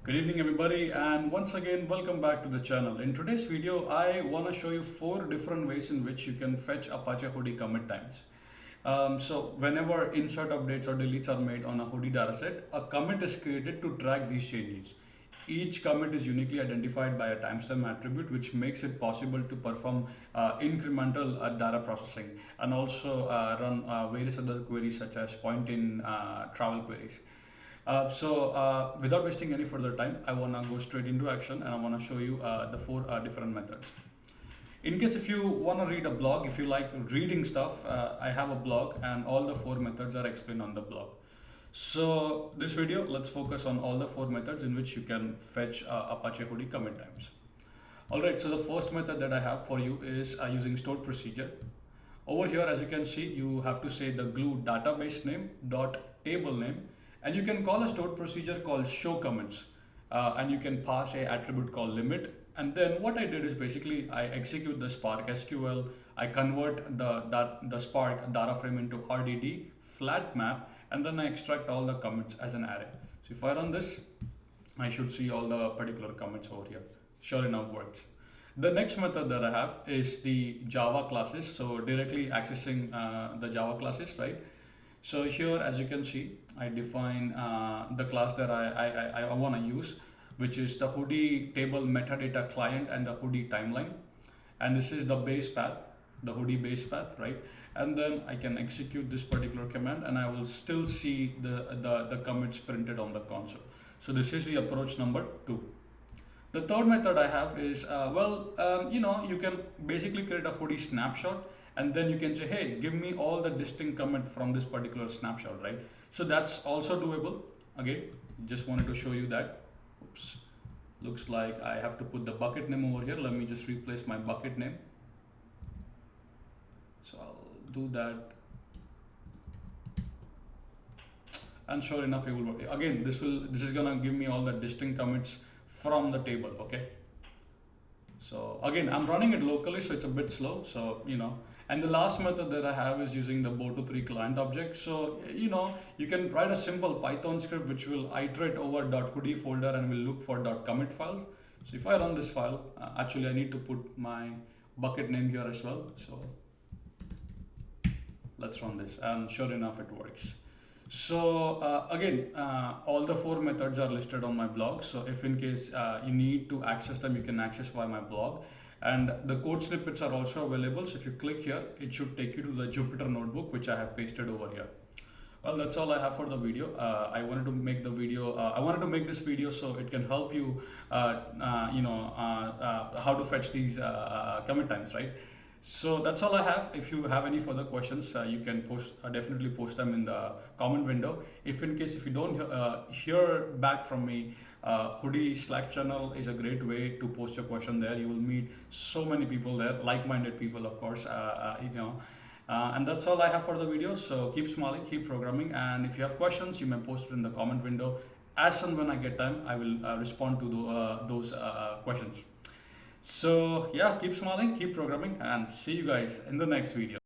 Good evening everybody, and once again welcome back to the channel. In today's video I want to show you 4 different ways in which you can fetch Apache Hudi commit times. So whenever insert updates or deletes are made on a Hudi dataset, a commit is created to track these changes. Each commit is uniquely identified by a timestamp attribute, which makes it possible to perform incremental data processing and also run various other queries such as point in travel queries. Without wasting any further time, I want to go straight into action and I want to show you the 4 different methods. In case if you want to read a blog, if you like reading stuff, I have a blog and all the 4 methods are explained on the blog. So this video, let's focus on all the 4 methods in which you can fetch Apache Hudi commit times. Alright, so the first method that I have for you is using stored procedure. Over here, as you can see, you have to say the glue database name dot table name, and you can call a stored procedure called show commits, and you can pass a attribute called limit. And then what I did is basically I execute the Spark SQL, I convert the Spark data frame into RDD flat map, and then I extract all the commits as an array. So if I run this, I should see all the particular commits over here. Sure enough, works. The next method that I have is the Java classes. So directly accessing the Java classes, right? So here, as you can see, I define the class that I want to use, which is the Hudi table metadata client and the Hudi timeline. And this is the base path, the Hudi base path, right? And then I can execute this particular command and I will still see the commits printed on the console. So this is the approach number 2. The third method I have is, you can basically create a Hudi snapshot, and then you can say, hey, give me all the distinct commit from this particular snapshot, right? So that's also doable. Again, just wanted to show you that. Oops, looks like I have to put the bucket name over here. Let me just replace my bucket name. So I'll do that. And sure enough, it will work. Again, this is gonna give me all the distinct commits from the table, okay? So again, I'm running it locally, so it's a bit slow. So, and the last method that I have is using the Boto3 client object. So, you can write a simple Python script which will iterate over .hudi folder and will look for .commit file. So if I run this file, actually I need to put my bucket name here as well. So let's run this, and sure enough, it works. So again, all the 4 methods are listed on my blog. So if in case you need to access them, you can access via my blog. And the code snippets are also available. So if you click here, it should take you to the Jupyter notebook, which I have pasted over here. Well, that's all I have for the video. I wanted to make this video so it can help you, how to fetch these commit times, right? So that's all I have. If you have any further questions, you can definitely post them in the comment window. If in case if you don't hear back from me, Hudi Slack channel is a great way to post your question there. You will meet so many people there, like-minded people, of course. And that's all I have for the video. So keep smiling, keep programming, and if you have questions, you may post it in the comment window. As and when I get time, I will respond to those questions. So yeah, keep smiling, keep programming, and see you guys in the next video.